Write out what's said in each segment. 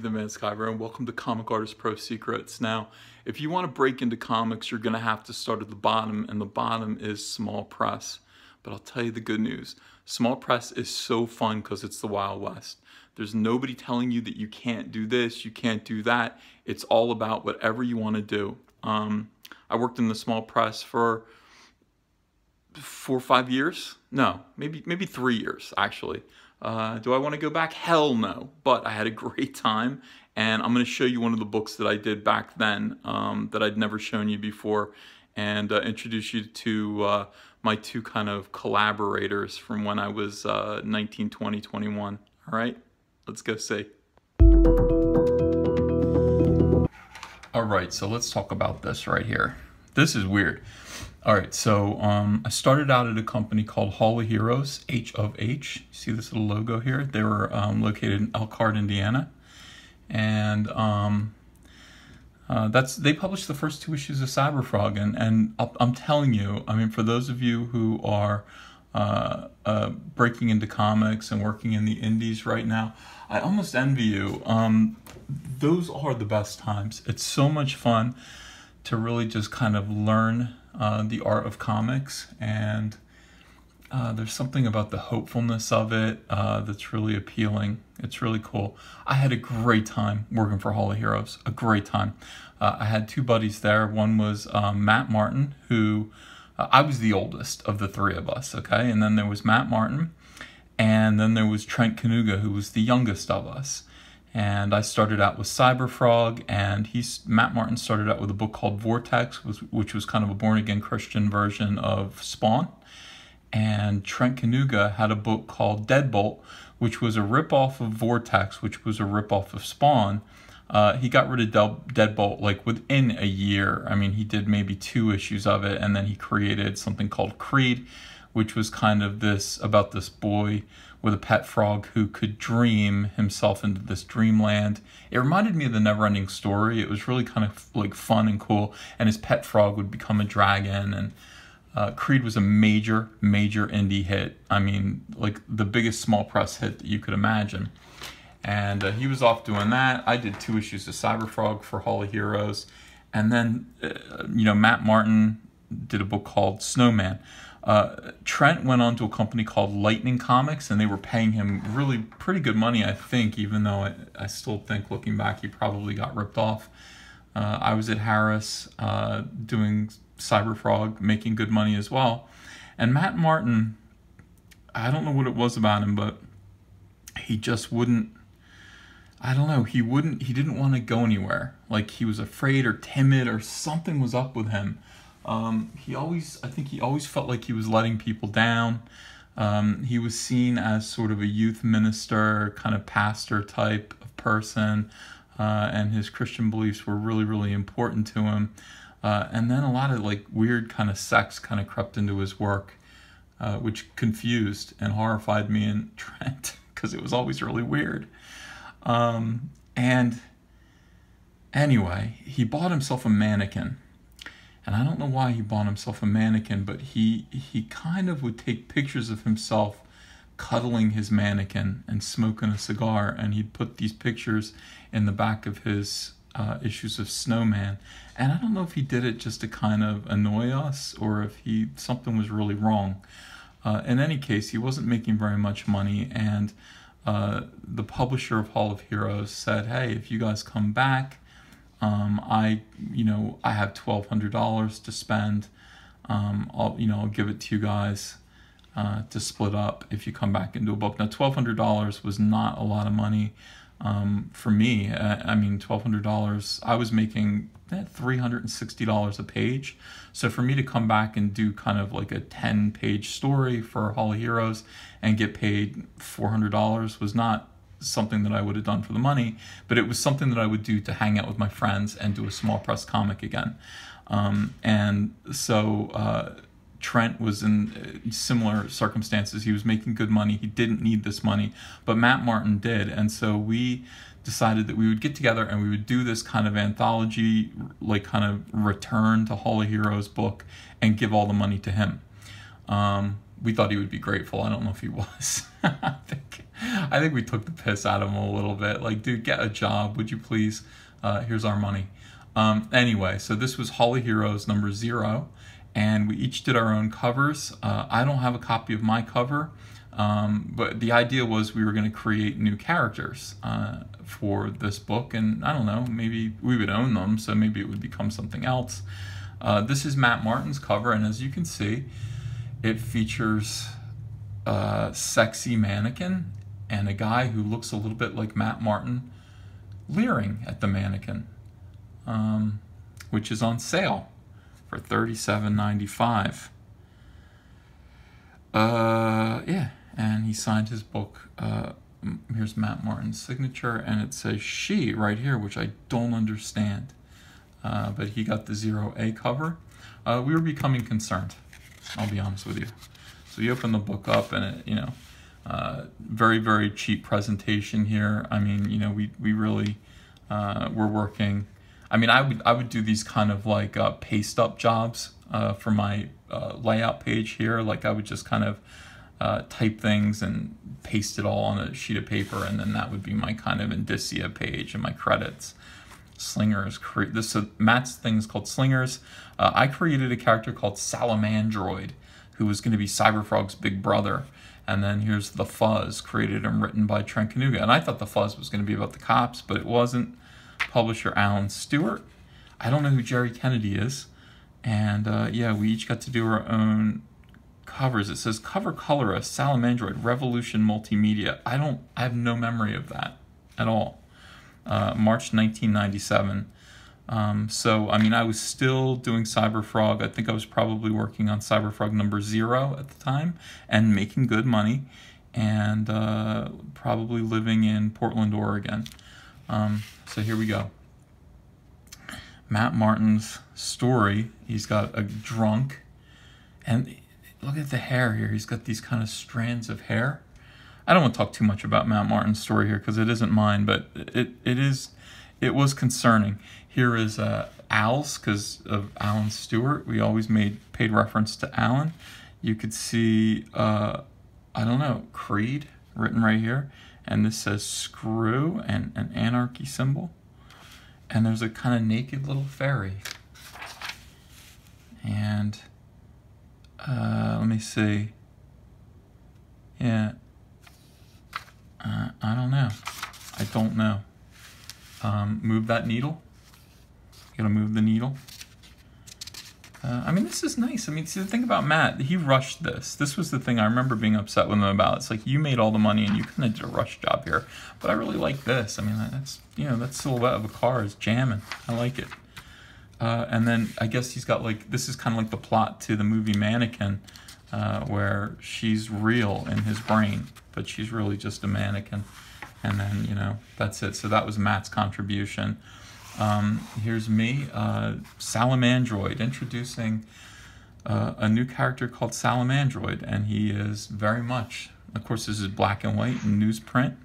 the Man Skyber, and welcome to Comic Artist Pro Secrets. Now, if you want to break into comics, you're going to have to start at the bottom, and the bottom is small press. But I'll tell you the good news. Small press is so fun because it's the Wild West. There's nobody telling you that you can't do this, you can't do that. It's all about whatever you want to do. I worked in the small press for 4 or 5 years. No, maybe 3 years, actually. Do I want to go back? Hell no. But I had a great time, and I'm going to show you one of the books that I did back then that I'd never shown you before, and introduce you to my two kind of collaborators from when I was 19, 20, 21. All right, let's go see. All right, so let's talk about this right here. This is weird. All right, so I started out at a company called Hall of Heroes, H of H. You see this little logo here? They were located in Elkhart, Indiana. And they published the first 2 issues of Cyberfrog. And I'm telling you, I mean, for those of you who are breaking into comics and working in the indies right now, I almost envy you. Those are the best times. It's so much fun to really just kind of learn the art of comics, and there's something about the hopefulness of it that's really appealing. It's really cool. I had a great time working for Hall of Heroes, a great time. I had 2 buddies there. One was Matt Martin, who I was the oldest of the 3 of us, okay? And then there was Matt Martin, and then there was Trent Kanuga, who was the youngest of us. And I started out with Cyberfrog, and Matt Martin started out with a book called Vortex, which was kind of a born-again Christian version of Spawn. And Trent Kanuga had a book called Deadbolt, which was a ripoff of Vortex, which was a ripoff of Spawn. He got rid of Deadbolt like within a year. I mean, he did maybe 2 issues of it, and then he created something called Creed, which was kind of about this boy with a pet frog who could dream himself into this dreamland. It reminded me of the Neverending Story. It was really kind of like fun and cool, and his pet frog would become a dragon. And Creed was a major indie hit. I mean, like the biggest small press hit that you could imagine. And he was off doing that. I did 2 issues of Cyberfrog for Hall of Heroes, and then Matt Martin did a book called Snowman. Trent went on to a company called Lightning Comics, and they were paying him really pretty good money, I think, even though I still think, looking back, he probably got ripped off. I was at Harris doing Cyberfrog, making good money as well. And Matt Martin, I don't know what it was about him, but he just wouldn't, I don't know, he didn't want to go anywhere. Like he was afraid or timid or something was up with him. I think he always felt like he was letting people down. He was seen as sort of a youth minister, kind of pastor type of person, and his Christian beliefs were really important to him. And then a lot of like weird kind of sex kind of crept into his work, which confused and horrified me and Trent because it was always really weird. And anyway, he bought himself a mannequin. And I don't know why he bought himself a mannequin, but he kind of would take pictures of himself cuddling his mannequin and smoking a cigar, and he'd put these pictures in the back of his issues of Snowman. And I don't know if he did it just to kind of annoy us or if something was really wrong. In any case, he wasn't making very much money, and the publisher of Hall of Heroes said, hey, if you guys come back, I have $1,200 to spend. I'll give it to you guys to split up if you come back and do a book. Now, $1,200 was not a lot of money for me. I mean, $1,200. I was making $360 a page. So for me to come back and do kind of like a 10-page story for Hall of Heroes and get paid $400 was not something that I would have done for the money, but it was something that I would do to hang out with my friends and do a small press comic again. And so Trent was in similar circumstances. He was making good money. He didn't need this money, but Matt Martin did. And so we decided that we would get together and we would do this kind of anthology, like kind of return to Hall of Heroes book and give all the money to him. We thought he would be grateful. I don't know if he was. I think we took the piss out of him a little bit. Like, dude, get a job, would you please? Here's our money. Anyway, so this was Holly Heroes number 0, and we each did our own covers. I don't have a copy of my cover, but the idea was we were going to create new characters for this book, and I don't know, maybe we would own them, so maybe it would become something else. This is Matt Martin's cover, and as you can see, it features a sexy mannequin and a guy who looks a little bit like Matt Martin leering at the mannequin, which is on sale for $37.95. Yeah, and he signed his book. Here's Matt Martin's signature, and it says she right here, which I don't understand. But he got the 0A cover. We were becoming concerned, I'll be honest with you. So you open the book up, and it, you know, very, very cheap presentation here. I mean, you know, we really were working. I mean, I would do these kind of like paste up jobs for my layout page here. Like I would just kind of type things and paste it all on a sheet of paper, and then that would be my kind of indicia page and my credits. Slingers. Matt's thing is called Slingers. I created a character called SALAMANDROID, who was going to be Cyberfrog's big brother. And then here's The Fuzz, created and written by Trent Kanuga. And I thought The Fuzz was going to be about the cops, but it wasn't. Publisher Alan Stewart. I don't know who Jerry Kennedy is. And yeah, we each got to do our own covers. It says cover colorist, SALAMANDROID, Revolution Multimedia. I have no memory of that at all. March 1997. So, I mean, I was still doing Cyberfrog. I think I was probably working on Cyberfrog number 0 at the time and making good money, and probably living in Portland, Oregon. So here we go. Matt Martin's story. He's got a drunk, and look at the hair here. He's got these kind of strands of hair. I don't want to talk too much about Matt Martin's story here because it isn't mine, but it was concerning. Here is Al's, because of Alan Stewart. We always paid reference to Alan. You could see, I don't know, Creed written right here. And this says screw and an anarchy symbol. And there's a kind of naked little fairy. And let me see. Yeah. I don't know. I don't know. Move that needle. You gotta move the needle. I mean, this is nice. I mean, see, the thing about Matt, he rushed this. This was the thing I remember being upset with him about. It's like, you made all the money and you kind of did a rush job here. But I really like this. I mean, that's, you know, that silhouette of a car is jamming. I like it. And then I guess he's got like, this is kind of like the plot to the movie Mannequin, where she's real in his brain, but she's really just a mannequin. And then, you know, that's it. So that was Matt's contribution. Here's me, SALAMANDROID, introducing a new character called SALAMANDROID, and he is very much, of course, this is black and white and newsprint.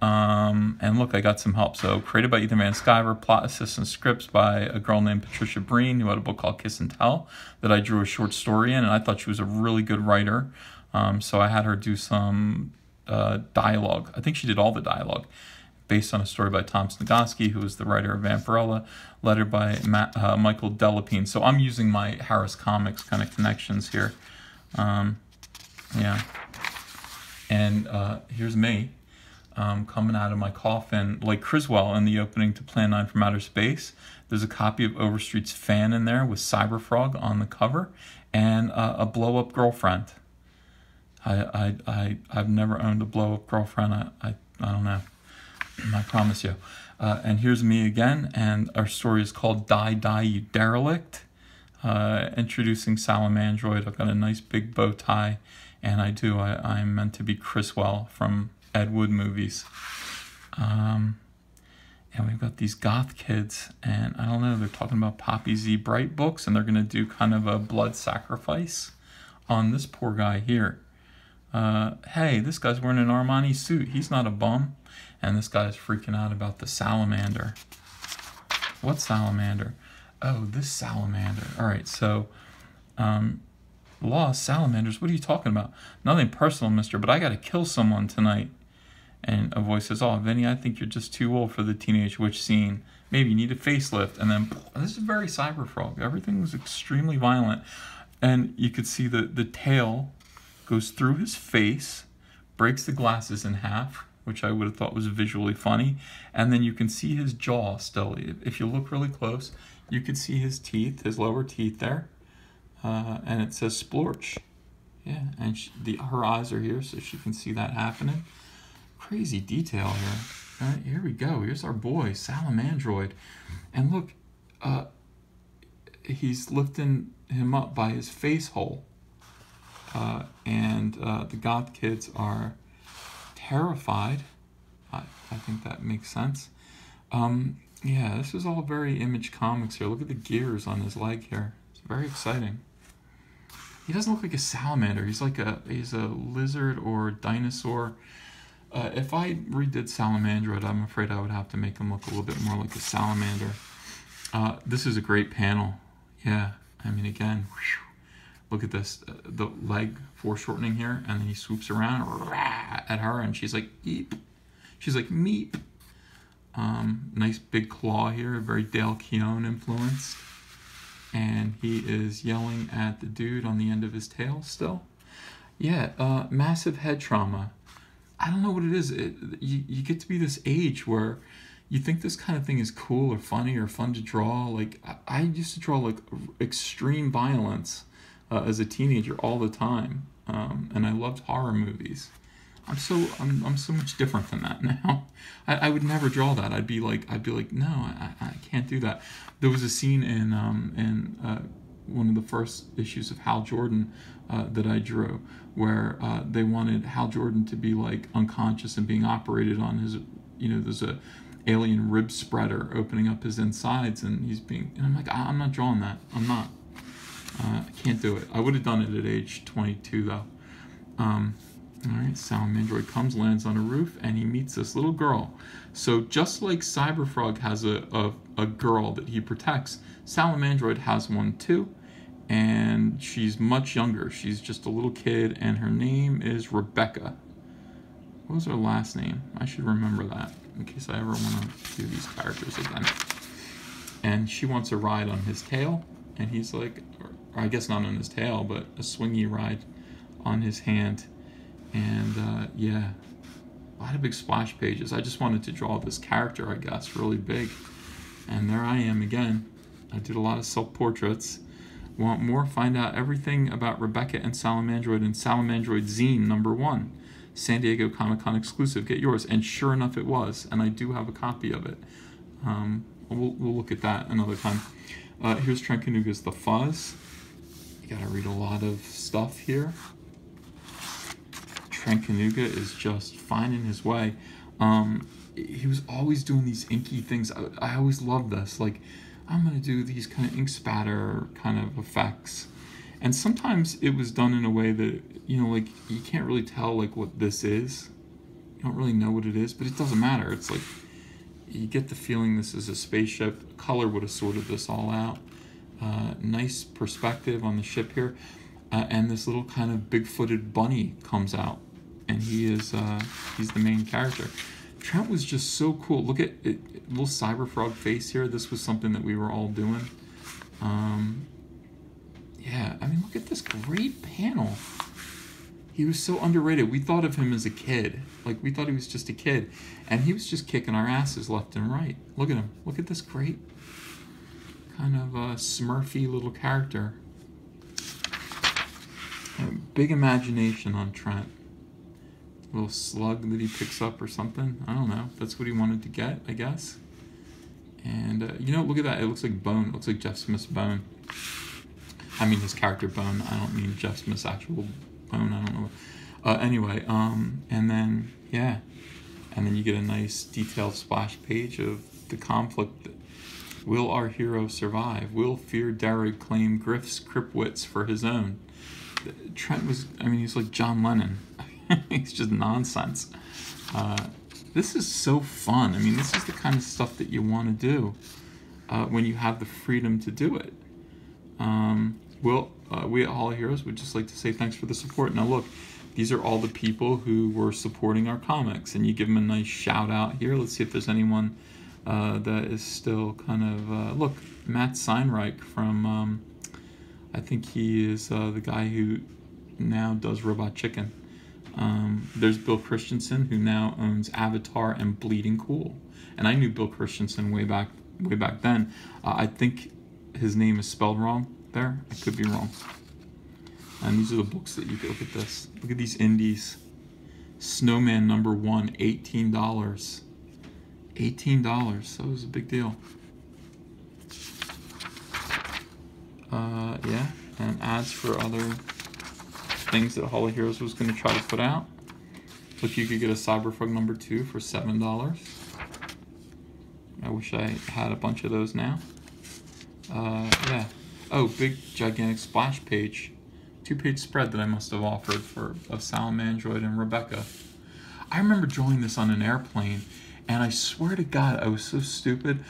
And look, I got some help. So created by Ethan Van Sciver, plot assistant scripts by a girl named Patricia Breen, who had a book called Kiss and Tell that I drew a short story in, and I thought she was a really good writer. So I had her do some dialogue. I think she did all the dialogue, based on a story by Tom Snigoski, who was the writer of Vampirella, lettered by Michael Delapine. So I'm using my Harris Comics kind of connections here. Yeah. And here's me coming out of my coffin, like Criswell in the opening to Plan 9 from Outer Space. There's a copy of Overstreet's Fan in there with Cyberfrog on the cover, and a blow-up girlfriend. I've never owned a blow-up girlfriend. I don't know. I promise you. And here's me again, and our story is called Die, Die, You Derelict. Introducing SALAMANDROID. I've got a nice big bow tie, and I'm meant to be Criswell from Ed Wood movies. And we've got these goth kids, and I don't know, they're talking about Poppy Z Bright books, and they're going to do kind of a blood sacrifice on this poor guy here. Hey, this guy's wearing an Armani suit. He's not a bum. And this guy's freaking out about the salamander. What salamander? Oh, this salamander. All right, so Law of salamanders, what are you talking about? Nothing personal, mister, but I gotta kill someone tonight. And a voice says, oh, Vinny, I think you're just too old for the teenage witch scene. Maybe you need a facelift. And then, this is very Cyberfrog. Everything was extremely violent. And you could see the tail goes through his face, breaks the glasses in half, which I would have thought was visually funny. And then you can see his jaw still. If you look really close, you can see his teeth, his lower teeth there. And it says splorch. Yeah, and her eyes are here, so she can see that happening. Crazy detail here. All right, here we go. Here's our boy, Salamandroid. And look, he's lifting him up by his face hole. And the goth kids are terrified. I think that makes sense. Yeah, this is all very Image Comics here. Look at the gears on his leg here. It's very exciting. He doesn't look like a salamander. He's a lizard or dinosaur. If I redid Salamandroid, I'm afraid I would have to make him look a little bit more like a salamander. This is a great panel. Yeah, I mean, again, look at this. The leg foreshortening here, and then he swoops around at her, and she's like, eep. She's like, meep. Nice big claw here, very Dale Keown influence. And he is yelling at the dude on the end of his tail still. Yeah, massive head trauma. I don't know what it is. You get to be this age where you think this kind of thing is cool or funny or fun to draw. Like, I used to draw like extreme violence as a teenager all the time, and I loved horror movies. I'm so much different than that now. I would never draw that. I'd be like, no, I can't do that. There was a scene in one of the first issues of Hal Jordan that I drew, where they wanted Hal Jordan to be like unconscious and being operated on. His, there's a alien rib spreader opening up his insides, and I'm like, I'm not drawing that. I'm not. I can't do it. I would have done it at age 22 though. All right, Salamandroid comes, lands on a roof, and he meets this little girl. So just like Cyberfrog has a girl that he protects, Salamandroid has one too, and she's much younger. She's just a little kid, and her name is Rebecca. What was her last name? I should remember that in case I ever want to do these characters again. And she wants a ride on his tail, and he's like, or I guess not on his tail, but a swingy ride on his hand. And yeah, a lot of big splash pages. I just wanted to draw this character, I guess, really big. And there I am again. I did a lot of self-portraits. Want more? Find out everything about Rebecca and Salamandroid in Salamandroid Zine #1. San Diego Comic-Con exclusive. Get yours. And sure enough, it was. And I do have a copy of it. We'll look at that another time. Here's Trenkanuga's The Fuzz. You gotta read a lot of stuff here. Trenkanuga is just finding his way. He was always doing these inky things. I always loved this. Like, I'm going to do these kind of ink spatter kind of effects. And sometimes it was done in a way that, like, you can't really tell, like, what this is. You don't really know what it is, but it doesn't matter. It's like, you get the feeling this is a spaceship. Color would have sorted this all out. Nice perspective on the ship here. And this little kind of big-footed bunny comes out. And he's the main character. Trent was just so cool. Look at it, little Cyberfrog face here. This was something that we were all doing. Yeah, I mean, look at this great panel. He was so underrated. We thought of him as a kid. Like, we thought he was just a kid. And he was just kicking our asses left and right. Look at him. Look at this great kind of smurfy little character. Big imagination on Trent. Little slug that he picks up or something. I don't know. That's what he wanted to get, I guess. And, look at that. It looks like Bone. It looks like Jeff Smith's Bone. I mean, his character Bone. I don't mean Jeff Smith's actual Bone. I don't know. Anyway, and then, yeah. And then you get a nice detailed splash page of the conflict. Will our hero survive? Will Fear Derrig claim Griff's Cripwits for his own? Trent was, he's like John Lennon. It's just nonsense. This is so fun. This is the kind of stuff that you want to do when you have the freedom to do it. Well, we at Hall of Heroes would just like to say thanks for the support. Now look, these are all the people who were supporting our comics, and you give them a nice shout out here. Let's see if there's anyone that is still kind of, look, Matt Seinreich from, I think he is the guy who now does Robot Chicken. There's Bill Christensen, who now owns Avatar and Bleeding Cool. And I knew Bill Christensen way back then. I think his name is spelled wrong there. I could be wrong. And these are the books that you could look at this. Look at these indies. Snowman #1, $18. $18. That was a big deal. Yeah, and ads for other things that Hall of Heroes was going to try to put out. Look, you could get a Cyberfrog #2 for $7. I wish I had a bunch of those now. Yeah. Oh, big gigantic splash page. 2-page spread that I must have offered of Salamandroid and Rebecca. I remember drawing this on an airplane, and I swear to God, I was so stupid.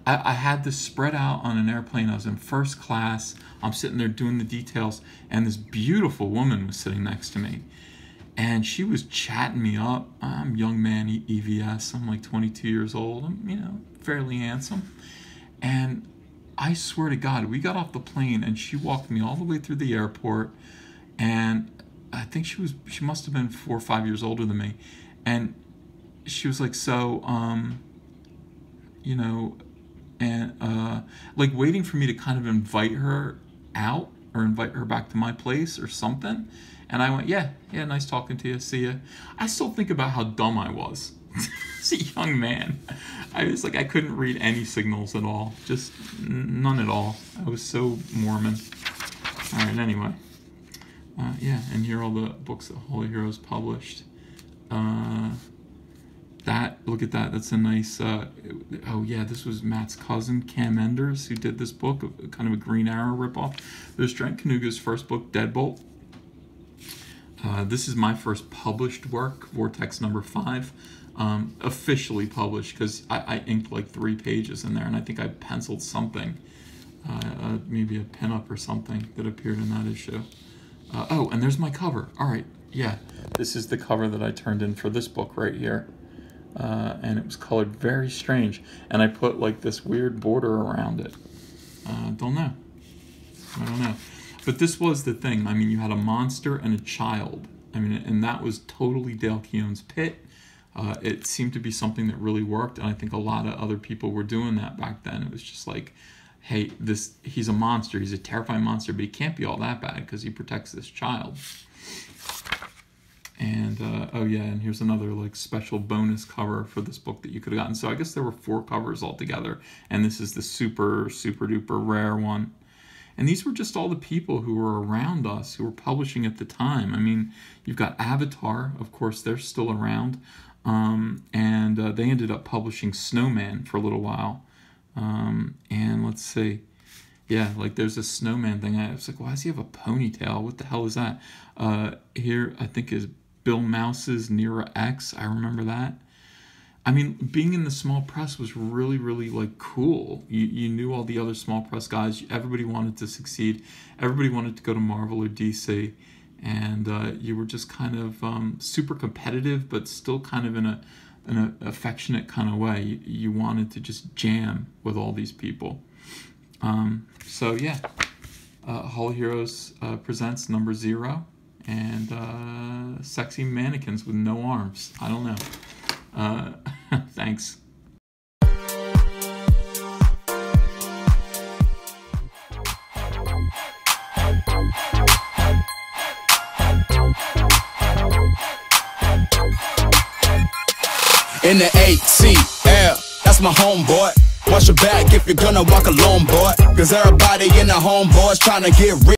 I had this spread out on an airplane. I was in first class. I'm sitting there doing the details, and this beautiful woman was sitting next to me. And she was chatting me up. I'm young man EVS. I'm like 22 years old. I'm, you know, fairly handsome. And I swear to God, we got off the plane, and she walked me all the way through the airport. And I think she must have been 4 or 5 years older than me. And she was like, so, you know, and like waiting for me to kind of invite her out or invite her back to my place or something. And I went, yeah, nice talking to you, see ya. I still think about how dumb I was. As a young man, I was like, I couldn't read any signals at all, just none at all. I was so Mormon. All right, anyway. Yeah, and here are all the books that Hall of Heroes published. Look at that, that's a nice, oh yeah, this was Matt's cousin, Cam Enders, who did this book, kind of a Green Arrow ripoff. There's Trent Kanuga's first book, Deadbolt. This is my first published work, Vortex #5, officially published, because I inked like 3 pages in there, and I think I penciled something, maybe a pinup or something that appeared in that issue. Oh, and there's my cover. All right, yeah, this is the cover that I turned in for this book right here. And it was colored very strange, and I put like this weird border around it. I don't know. But this was the thing. I mean, you had a monster and a child. I mean, and that was totally Dale Keown's Pit. It seemed to be something that really worked, and I think a lot of other people were doing that back then. It was just like, hey, he's a monster. He's a terrifying monster, but he can't be all that bad because he protects this child. And, oh yeah, and here's another like special bonus cover for this book that you could have gotten. So I guess there were 4 covers altogether, and this is the super duper rare one. And these were just all the people who were around us, who were publishing at the time. I mean, you've got Avatar, of course, they're still around. And they ended up publishing Snowman for a little while. And let's see. Yeah, like there's a snowman thing. I was like, why does he have a ponytail? What the hell is that? Here, I think is Bill Mouse's Nera X. I remember that. I mean, being in the small press was really, really like cool. You knew all the other small press guys. Everybody wanted to succeed. Everybody wanted to go to Marvel or DC. And you were just kind of super competitive, but still kind of in an affectionate kind of way. You wanted to just jam with all these people. So yeah, Hall of Heroes presents #0 and sexy mannequins with no arms. I don't know. Thanks. In the ATL, that's my homeboy. Watch your back if you're gonna walk alone, boy. Cause everybody in the homeboys trying to get rich.